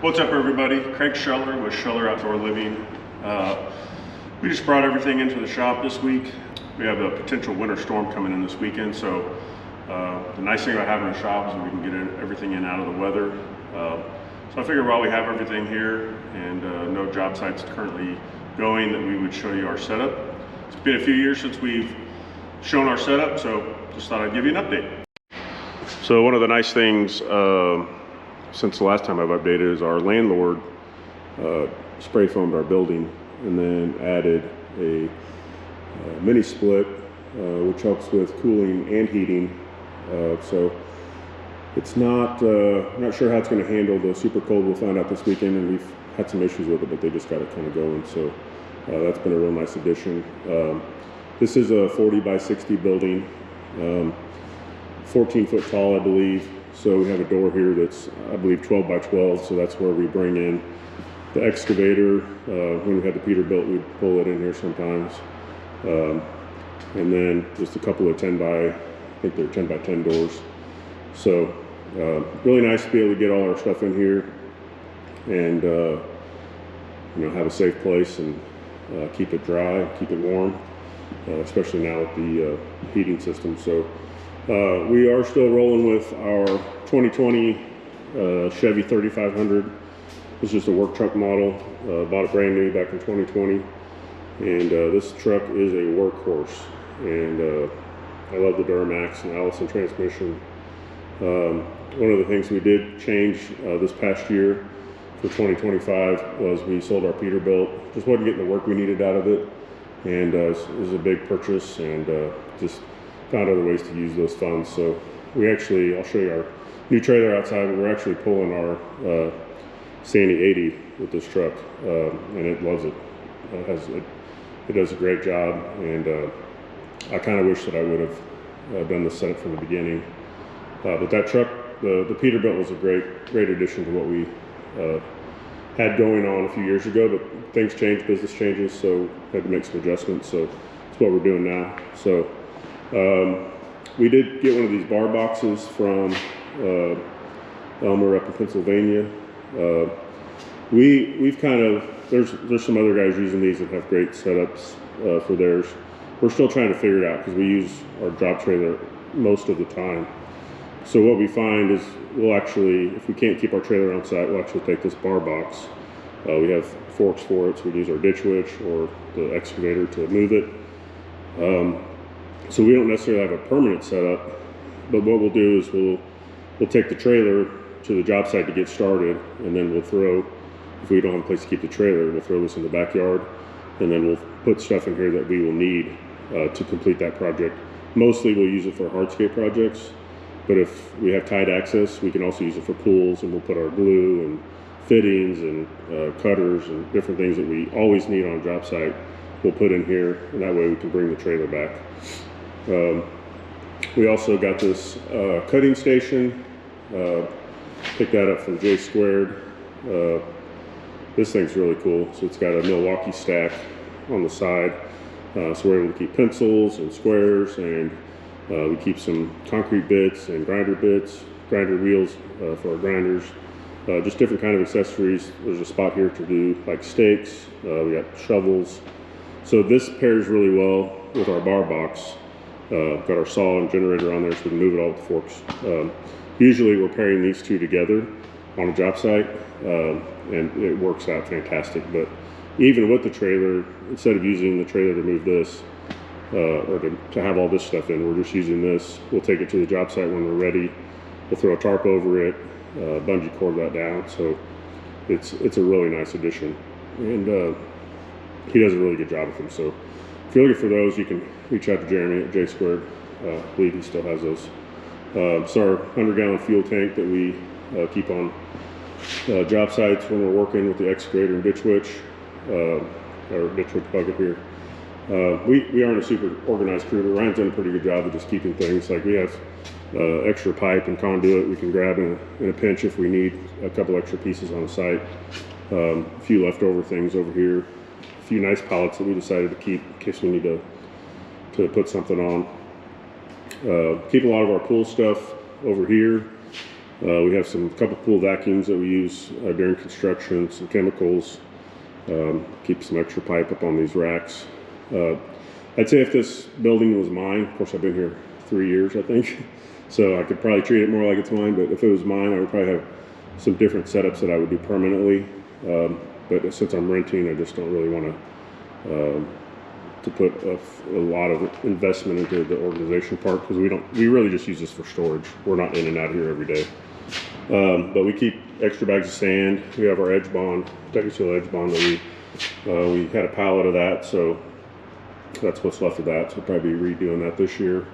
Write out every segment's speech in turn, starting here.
What's up, everybody? Craig Scheller with Scheller Outdoor Living. We just brought everything into the shop this week. We have a potential winter storm coming in this weekend, so the nice thing about having a shop is we can get everything in out of the weather. So I figured while we have everything here and no job sites currently going, that we would show you our setup. It's been a few years since we've shown our setup, so just thought I'd give you an update. So one of the nice things since the last time I've updated is our landlord spray foamed our building and then added a mini split which helps with cooling and heating. So it's not, I'm not sure how it's going to handle the super cold. We'll find out this weekend, and we've had some issues with it, but they just got it kind of going. So that's been a real nice addition. This is a 40 by 60 building, 14 foot tall, I believe. So we have a door here that's, I believe, 12 by 12. So that's where we bring in the excavator. When we had the Peterbilt, we'd pull it in here sometimes. And then just a couple of 10 by, I think they're 10 by 10 doors. So really nice to be able to get all our stuff in here and you know, have a safe place and keep it dry, keep it warm, especially now with the heating system. So we are still rolling with our 2020 Chevy 3500. It's just a work truck model. Bought it brand new back in 2020, and this truck is a workhorse. And I love the Duramax and Allison transmission. One of the things we did change this past year for 2025 was we sold our Peterbilt. Just wasn't getting the work we needed out of it, and it was a big purchase, and just found other ways to use those funds. So we actually, I'll show you our new trailer outside, but we're actually pulling our Sandy 80 with this truck, and it loves it. It does a great job, and I kind of wish that I would have done the setup from the beginning. But that truck, the Peterbilt, was a great addition to what we had going on a few years ago, but things change, business changes, so had to make some adjustments. So that's what we're doing now. So we did get one of these bar boxes from Elmer up in Pennsylvania. We've kind of, there's some other guys using these that have great setups for theirs. We're still trying to figure it out because we use our drop trailer most of the time. So what we find is we'll actually, if we can't keep our trailer on site, we'll actually take this bar box. We have forks for it, so we use our ditch witch or the excavator to move it. So we don't necessarily have a permanent setup, but what we'll do is we'll take the trailer to the job site to get started, and then we'll throw, if we don't have a place to keep the trailer, we'll throw this in the backyard, and then we'll put stuff in here that we will need to complete that project. Mostly we'll use it for hardscape projects, but if we have tight access, we can also use it for pools, and we'll put our glue and fittings and cutters and different things that we always need on a job site. We'll put in here, and that way we can bring the trailer back. We also got this cutting station. Picked that up from J Squared. This thing's really cool. So it's got a Milwaukee stack on the side. So we're able to keep pencils and squares, and we keep some concrete bits and grinder wheels for our grinders. Just different kind of accessories. There's a spot here to do like stakes. We got shovels. So this pairs really well with our bar box. Got our saw and generator on there, so we can move it all with the forks. Usually we're pairing these two together on a job site, and it works out fantastic. But even with the trailer, instead of using the trailer to move this, or to have all this stuff in, we're just using this. We'll take it to the job site when we're ready. We'll throw a tarp over it, bungee cord that down. So it's a really nice addition, and he does a really good job with them. So if you're looking for those, you can reach out to Jeremy at J Squared. I believe he still has those. It's our 100-gallon fuel tank that we keep on job sites when we're working with the excavator and ditch witch, or ditch witch bucket here. We aren't a super organized crew, but Ryan's done a pretty good job of just keeping things. Like we have extra pipe and conduit we can grab in a pinch if we need a couple extra pieces on the site. A few leftover things over here. A few nice pallets that we decided to keep in case we need to put something on. Keep a lot of our pool stuff over here. We have some couple pool vacuums that we use during construction, some chemicals, keep some extra pipe up on these racks. I'd say if this building was mine, of course I've been here 3 years I think, so I could probably treat it more like it's mine, but if it was mine I would probably have some different setups that I would do permanently. But since I'm renting, I just don't really want to put a lot of investment into the organization part, because we really just use this for storage. We're not in and out here every day. But we keep extra bags of sand. We have our edge bond, Technical edge bond that we had a pallet of that, so that's what's left of that. So we'll probably be redoing that this year.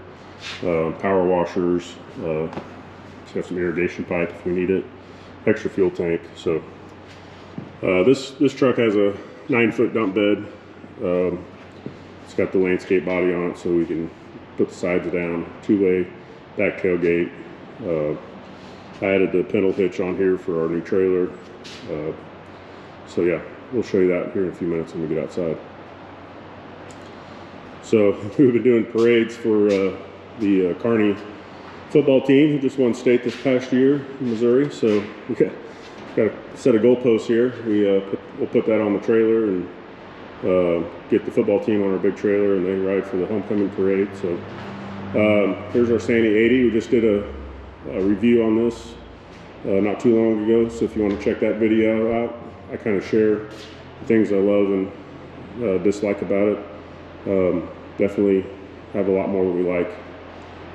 Power washers, just have some irrigation pipe if we need it, extra fuel tank. So this truck has a 9-foot dump bed. It's got the landscape body on it, so we can put the sides down, 2-way back tailgate. I added the pedal hitch on here for our new trailer. So yeah, we'll show you that here in a few minutes when we get outside. So we've been doing parades for the Kearney football team, who just won state this past year in Missouri. So we got a set of goalposts here. We'll put that on the trailer and get the football team on our big trailer, and they ride for the homecoming parade. So here's our Sandy 80. We just did a review on this not too long ago, so if you want to check that video out, I kind of share the things I love and dislike about it. Definitely have a lot more that we like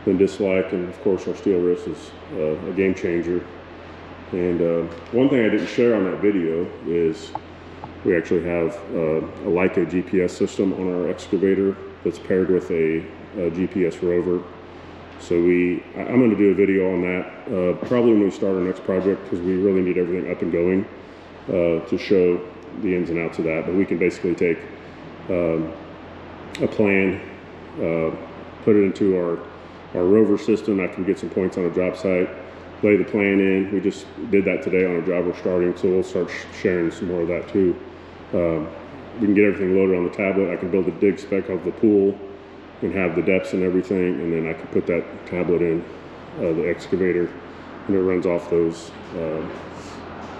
than dislike, and of course our steel wrist is a game changer. And one thing I didn't share on that video is we actually have a Leica GPS system on our excavator that's paired with a GPS rover. So I'm going to do a video on that probably when we start our next project, because we really need everything up and going to show the ins and outs of that. But we can basically take a plan, put it into our rover system after we get some points on a job site, lay the plan in. We just did that today on a job we're starting, so we'll start sharing some more of that too. We can get everything loaded on the tablet. I can build a dig spec of the pool and have the depths and everything, and then I can put that tablet in the excavator, and it runs off those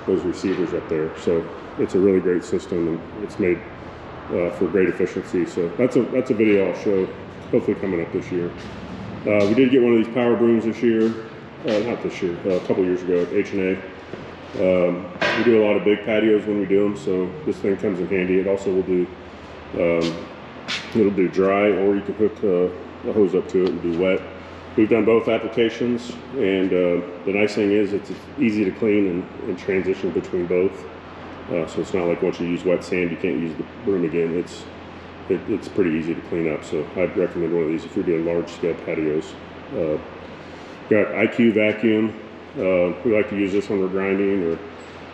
receivers up there. So it's a really great system, and it's made for great efficiency. So that's a video I'll show hopefully coming up this year. We did get one of these power brooms this year, not this year, a couple years ago at H&A. We do a lot of big patios when we do them, so this thing comes in handy. It also will do it'll do dry, or you can hook a hose up to it and do wet. We've done both applications, and the nice thing is it's easy to clean and transition between both. So it's not like once you use wet sand you can't use the broom again. It's pretty easy to clean up, so I'd recommend one of these if you're doing large scale patios. Got IQ vacuum. We like to use this when we're grinding or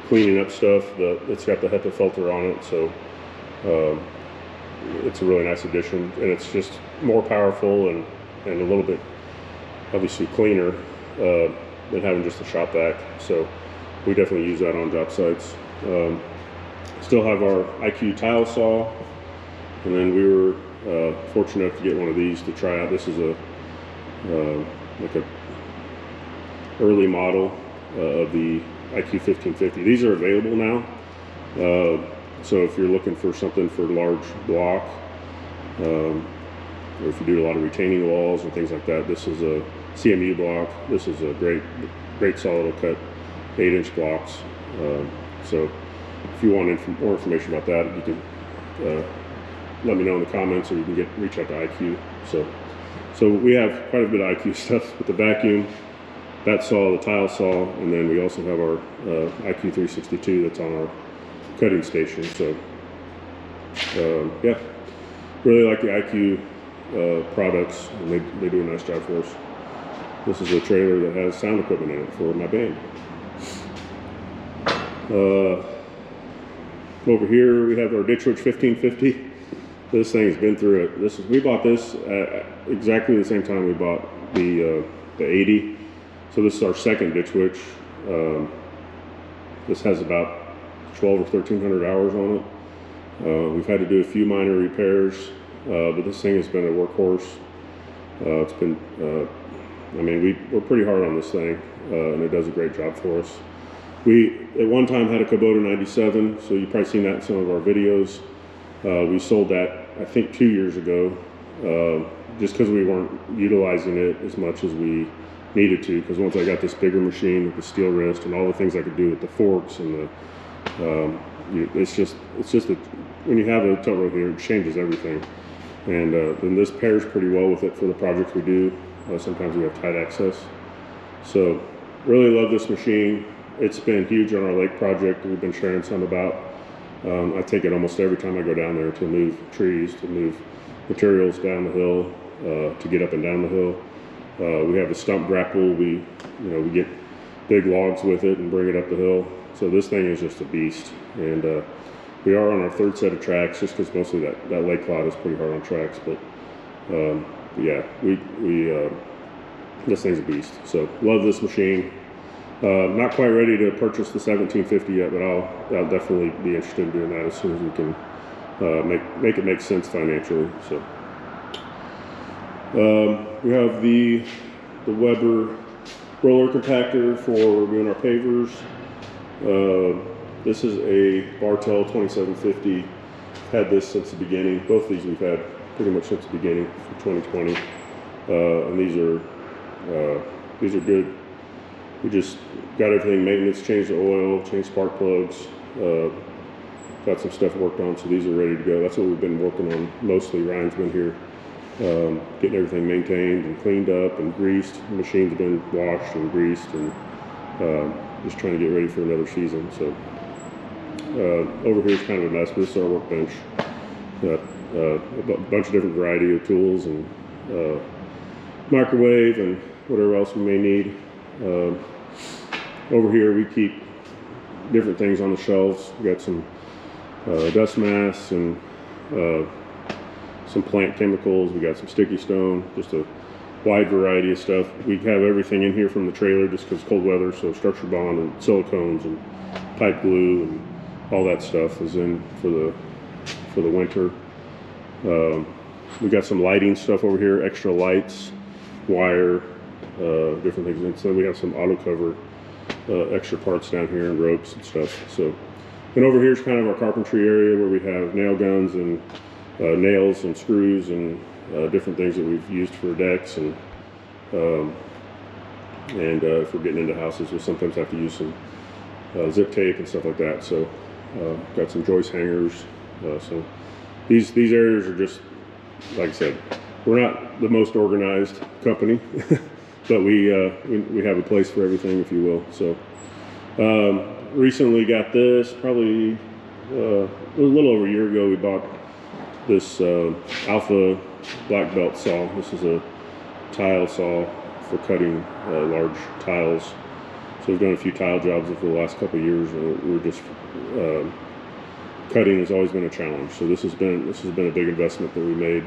cleaning up stuff. It's got the HEPA filter on it, so it's a really nice addition, and it's just more powerful and a little bit obviously cleaner than having just a shop vac. So we definitely use that on job sites. Still have our IQ tile saw, and then we were fortunate enough to get one of these to try out. This is like a early model of the IQ 1550. These are available now. So if you're looking for something for large block, or if you do a lot of retaining walls and things like that, this is a CMU block. This is a great solid cut 8-inch blocks. So if you want more information about that, you can let me know in the comments, or you can reach out to IQ. So we have quite a bit of IQ stuff with the vacuum, that saw, the tile saw, and then we also have our IQ 362 that's on our cutting station. So yeah, really like the IQ products, and they do a nice job for us. This is a trailer that has sound equipment in it for my band. Over here we have our Ditch Witch 1550. This thing has been through it. We bought this at exactly the same time we bought the 80. So this is our second Ditch Witch. This has about 12 or 1300 hours on it. We've had to do a few minor repairs, but this thing has been a workhorse. It's been I mean, we're pretty hard on this thing, and it does a great job for us. We at one time had a Kubota 97, so you've probably seen that in some of our videos. We sold that, I think, 2 years ago, just because we weren't utilizing it as much as we needed to. Because once I got this bigger machine with the steel wrist and all the things I could do with the forks and the, it's just when you have a tow road here, it changes everything. And then this pairs pretty well with it for the projects we do. Sometimes we have tight access. So really love this machine. It's been huge on our lake project. We've been sharing some about. I take it almost every time I go down there to move trees, to move materials down the hill, to get up and down the hill. We have a stump grapple. We get big logs with it and bring it up the hill. So this thing is just a beast. And we are on our third set of tracks, just because mostly that lake cloud is pretty hard on tracks. But yeah, this thing's a beast. So love this machine. Not quite ready to purchase the 1750 yet, but I'll definitely be interested in doing that as soon as we can make it make sense financially. So we have the Weber roller compactor for doing our pavers. This is a Bartel 2750. Had this since the beginning. Both of these we've had pretty much since the beginning for 2020, and these are good. We just got everything maintenance, changed the oil, changed spark plugs, got some stuff worked on, so these are ready to go. That's what we've been working on mostly. Ryan's been here getting everything maintained and cleaned up and greased. The machine's been washed and greased, and just trying to get ready for another season. So over here is kind of a mess, but this is our workbench. Got a bunch of different variety of tools and microwave and whatever else we may need. Over here we keep different things on the shelves. We got some dust masks and some plant chemicals. We got some sticky stone, just a wide variety of stuff. We have everything in here from the trailer just because cold weather, so structure bond and silicones and pipe glue and all that stuff is in for the winter. We got some lighting stuff over here, extra lights, wire, different things. And so we have some auto cover extra parts down here and ropes and stuff. So, and over here is kind of our carpentry area where we have nail guns and nails and screws and different things that we've used for decks. And if we're getting into houses, we'll sometimes have to use some zip tape and stuff like that. So got some joist hangers. So these areas are just, like I said, we're not the most organized company, but we have a place for everything, if you will. So recently got this, probably a little over a year ago, we bought this Alpha black belt saw. This is a tile saw for cutting large tiles. So we've done a few tile jobs over the last couple of years, and we're just cutting has always been a challenge. So this has been a big investment that we made.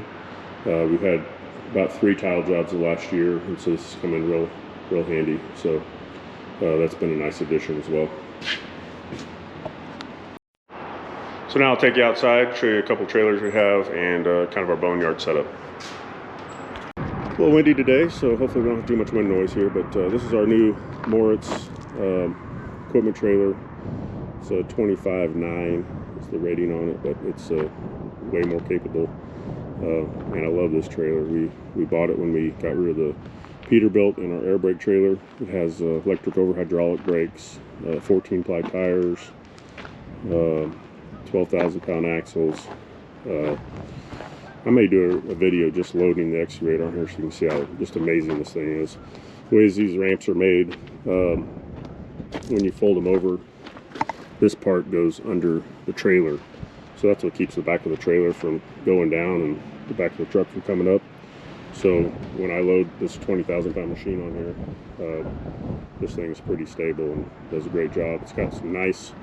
We've had about 3 tile jobs the last year, and so this has come in real handy. So that's been a nice addition as well. So now I'll take you outside, show you a couple trailers we have, and kind of our boneyard setup. A little windy today, so hopefully we don't have too much wind noise here, but this is our new Moritz equipment trailer. It's a 25.9 is the rating on it, but it's way more capable. And I love this trailer. We bought it when we got rid of the Peterbilt in our air brake trailer. It has electric over hydraulic brakes, 14 ply tires, 12,000 pound axles. I may do a video just loading the excavator on here so you can see how just amazing this thing is. The ways these ramps are made, when you fold them over, this part goes under the trailer. So that's what keeps the back of the trailer from going down and the back of the truck from coming up. So when I load this 20,000 pound machine on here, this thing is pretty stable and does a great job. It's got some nice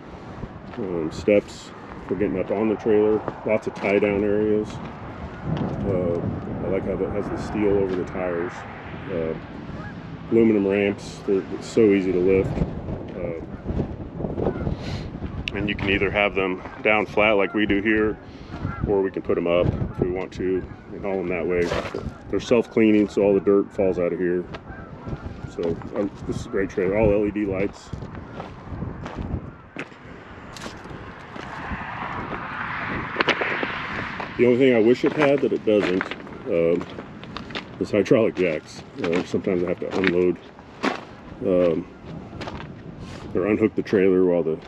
steps for getting up on the trailer, lots of tie down areas. I like how it has the steel over the tires. Aluminum ramps, they're so easy to lift. And you can either have them down flat like we do here, or we can put them up if we want to and haul them that way. They're self-cleaning, so all the dirt falls out of here. So this is a great trailer, all LED lights. The only thing I wish it had that it doesn't is hydraulic jacks. Sometimes I have to unload or unhook the trailer while the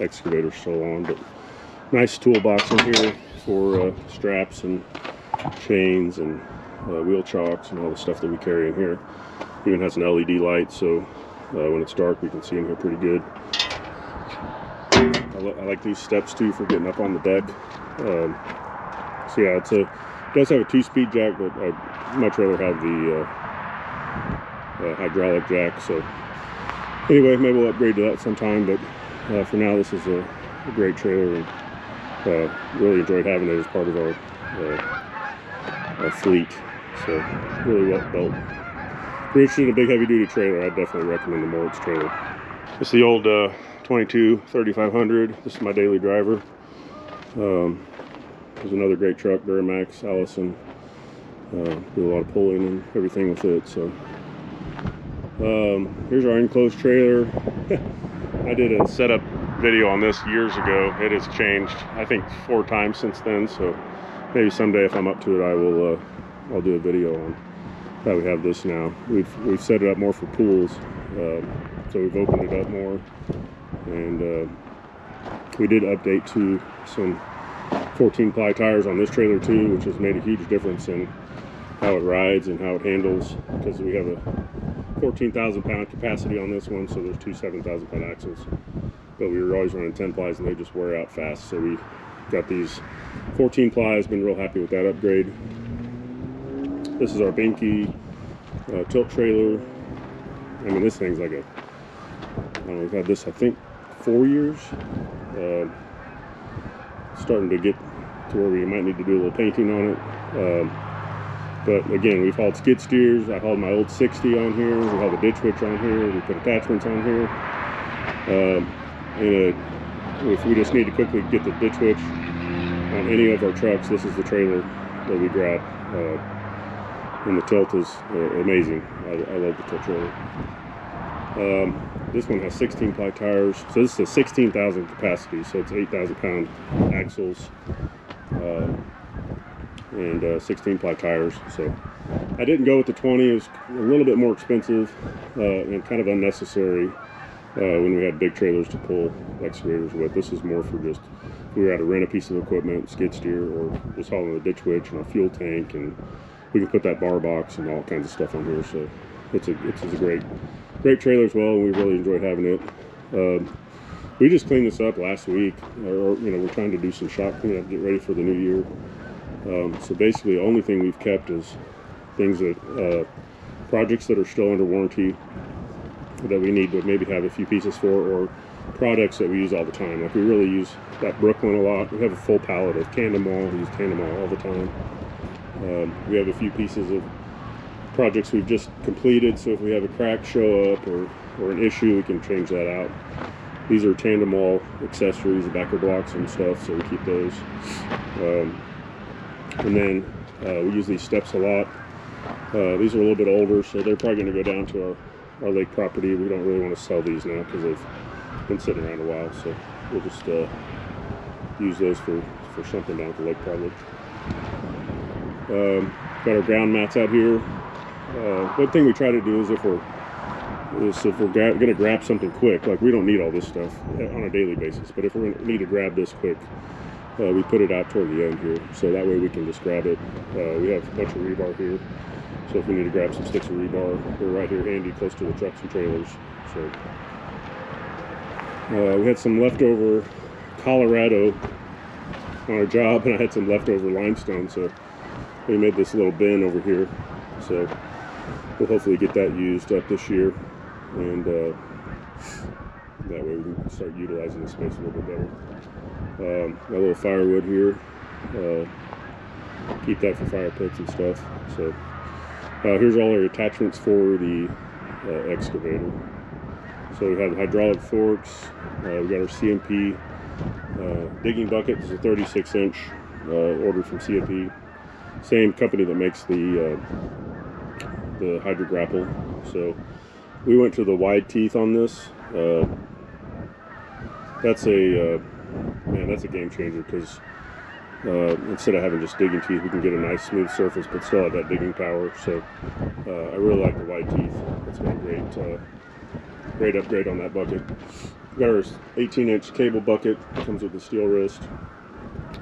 excavator's still on. But nice toolbox in here for straps and chains and wheel chocks and all the stuff that we carry in here. Even has an LED light, so when it's dark we can see in here pretty good. I like these steps too for getting up on the deck. So yeah, it does have a 2-speed jack, but I'd much rather have the hydraulic jack. So anyway, maybe we'll upgrade to that sometime, but for now this is a great trailer, and really enjoyed having it as part of our fleet. So really well built. If you're interested in a big heavy duty trailer, I'd definitely recommend the Moritz trailer. It's the old 22 3500. This is my daily driver. There's another great truck, Duramax, Allison. Do a lot of pulling and everything with it. So here's our enclosed trailer. I did a setup video on this years ago. It has changed, I think, 4 times since then. So maybe someday, if I'm up to it, I'll do a video on how we have this now. We've set it up more for pools, so we've opened it up more, and we did update to some 14-ply tires on this trailer too, which has made a huge difference in how it rides and how it handles, because we have a 14,000-pound capacity on this one, so there's 2 7,000-pound axles, but we were always running 10 plies and they just wear out fast. So we got these 14 plies, been real happy with that upgrade. This is our Binky tilt trailer. I mean, this thing's like we've had this, I think, 4 years. Starting to get to where we might need to do a little painting on it. But again, we've hauled skid steers. I hauled my old 60 on here. We hauled a ditch witch on here. We put attachments on here. If we just need to quickly get the ditch witch on any of our trucks, this is the trailer that we grab. And the tilt is amazing. I love the tilt trailer. This one has 16-ply tires, so this is a 16,000 capacity, so it's 8,000-pound axles and 16-ply tires. So I didn't go with the 20. It was a little bit more expensive and kind of unnecessary when we had big trailers to pull excavators with. This is more for just if we were to rent a piece of equipment, skid steer, or just hauling a ditch witch and a fuel tank, and we can put that bar box and all kinds of stuff on here. So it's a great trailer as well, and we really enjoyed having it. We just cleaned this up last week, or we're trying to do some shop cleanup, get ready for the new year. So basically the only thing we've kept is things that projects that are still under warranty that we need to maybe have a few pieces for, or products that we use all the time. Like we really use that Brooklyn a lot. We have a full pallet of tandem wall. We use tandem wall all the time. We have a few pieces of projects we've just completed, so if we have a crack show up or an issue, we can change that out. These are tandem wall accessories, the backer blocks and stuff, so we keep those. And then we use these steps a lot. These are a little bit older, so they're probably going to go down to our lake property. We don't really want to sell these now because they've been sitting around a while, so we'll just use those for something down at the lake probably. Got our ground mats out here. One thing we try to do is if we're going to grab something quick, like we don't need all this stuff on a daily basis, but if we're going to need to grab this quick, we put it out toward the end here, so that way we can just grab it. We have a bunch of rebar here, so if we need to grab some sticks of rebar, we're right here handy, close to the trucks and trailers. So we had some leftover Colorado on our job, and I had some leftover limestone, so we made this little bin over here. So we'll hopefully get that used up this year, and that way we can start utilizing the space a little bit better. Got a little firewood here, keep that for fire pits and stuff. So here's all our attachments for the excavator. So we have hydraulic forks, we got our CMP digging bucket. This is a 36-inch order from CMP, same company that makes the Hydro Grapple. So we went to the wide teeth on this. That's a man, that's a game changer, because instead of having just digging teeth, we can get a nice smooth surface but still have that digging power. So I really like the wide teeth. It's been a great upgrade on that bucket. We got our 18-inch cable bucket. It comes with a steel wrist,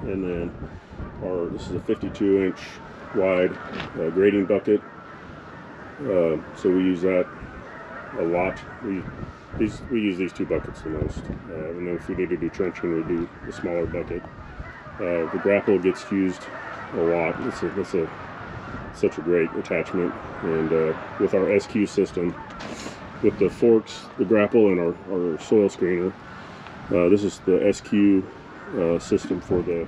and then this is a 52-inch wide grading bucket. So we use that a lot. We use these two buckets the most, and then if we need to do trenching, we do the smaller bucket. The grapple gets used a lot. It's such a great attachment, and with our SQ system, with the forks, the grapple, and our soil screener, this is the SQ system for the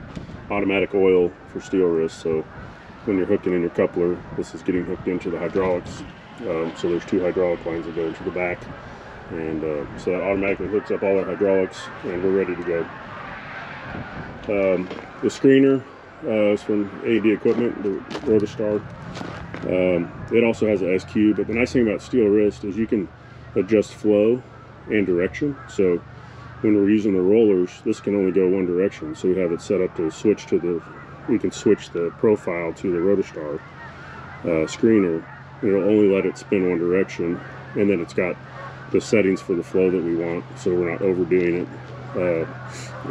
automatic oil for steel wrists. So when you're hooking in your coupler, this is getting hooked into the hydraulics. So there's two hydraulic lines that go into the back, and so that automatically hooks up all our hydraulics, and we're ready to go. The screener is from AD Equipment, the Rotostar. It also has a SQ, but the nice thing about steel wrist is you can adjust flow and direction. So when we're using the rollers, this can only go one direction. So we have it set up to switch to we can switch the profile to the Rotostar screener. It'll only let it spin one direction, and then it's got the settings for the flow that we want, so we're not overdoing it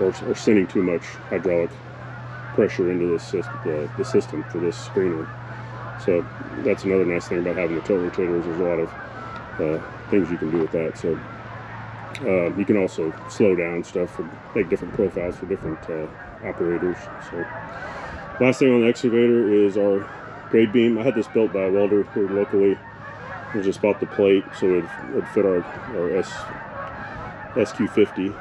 or sending too much hydraulic pressure into the system for this screener. So that's another nice thing about having the tilt rotator, is there's a lot of things you can do with that. So you can also slow down stuff and make different profiles for different operators. So last thing on the excavator is our grade beam. I had this built by a welder here locally. We just bought the plate so it'd fit our SQ50,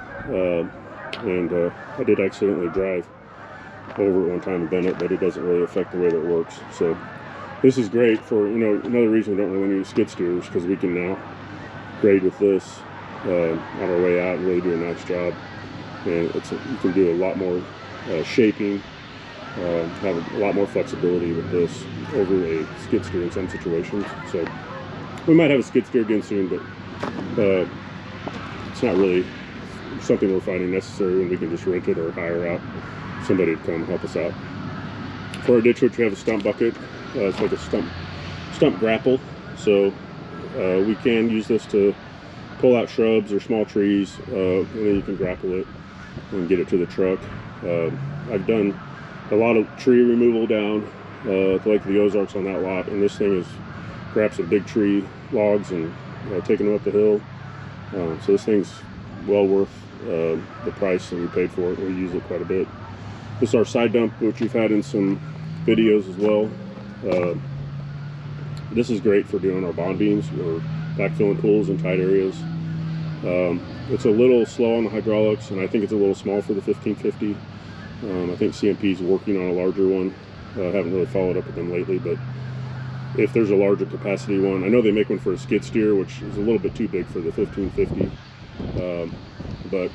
and I did accidentally drive over it one time and bent it, but it doesn't really affect the way that it works. So this is great for, another reason we don't really need skid steers, because we can now grade with this on our way out and really do a nice job. And you can do a lot more shaping, have a lot more flexibility with this over a skid steer in some situations. So we might have a skid steer again soon, but it's not really something we're finding necessary when we can just rent it or hire out somebody to come help us out. For our ditch witch, we have a stump bucket. It's like a stump grapple. So we can use this to pull out shrubs or small trees, and then you can grapple it and get it to the truck. I've done a lot of tree removal down at the Lake of the Ozarks on that lot, and this thing is grabbed some big tree logs and taking them up the hill. So this thing's well worth the price that we paid for it. We use it quite a bit. This is our side dump, which we've had in some videos as well. This is great for doing our bond beams or backfilling pools in tight areas. It's a little slow on the hydraulics, and I think it's a little small for the 1550. I think CMP is working on a larger one. I haven't really followed up with them lately, but if there's a larger capacity one, I know they make one for a skid steer, which is a little bit too big for the 1550. But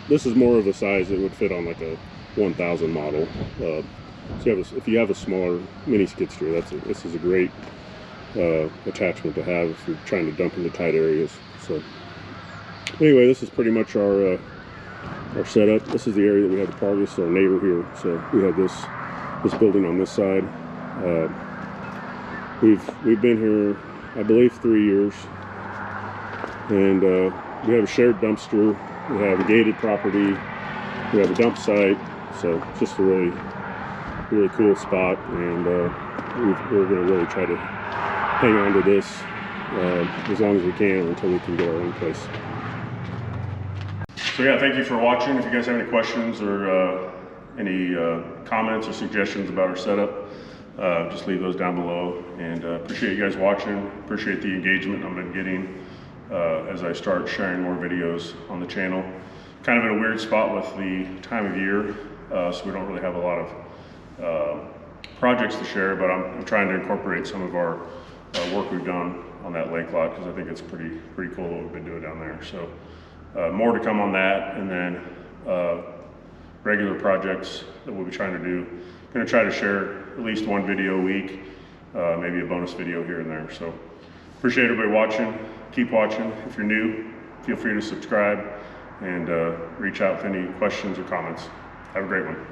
this is more of a size that would fit on like a 1000 model. So if you have a smaller mini skid steer, this is a great attachment to have if you're trying to dump into tight areas. So anyway, this is pretty much our setup. This is the area that we had to park. This is our neighbor here. So we have this building on this side. We've been here, I believe, 3 years, and we have a shared dumpster. We have a gated property. We have a dump site. So it's just a really cool spot, and we're going to really try to hang on to this as long as we can until we can get our own place. So yeah, thank you for watching. If you guys have any questions or any comments or suggestions about our setup, just leave those down below. And appreciate you guys watching. Appreciate the engagement I've been getting as I start sharing more videos on the channel. Kind of in a weird spot with the time of year, so we don't really have a lot of projects to share, but I'm trying to incorporate some of our work we've done on that lake lot, because I think it's pretty cool what we've been doing down there. So more to come on that, and then regular projects that we'll be trying to do. Going to try to share at least one video a week, maybe a bonus video here and there. So appreciate everybody watching. keep watching. If you're new, feel free to subscribe and reach out with any questions or comments. Have a great one.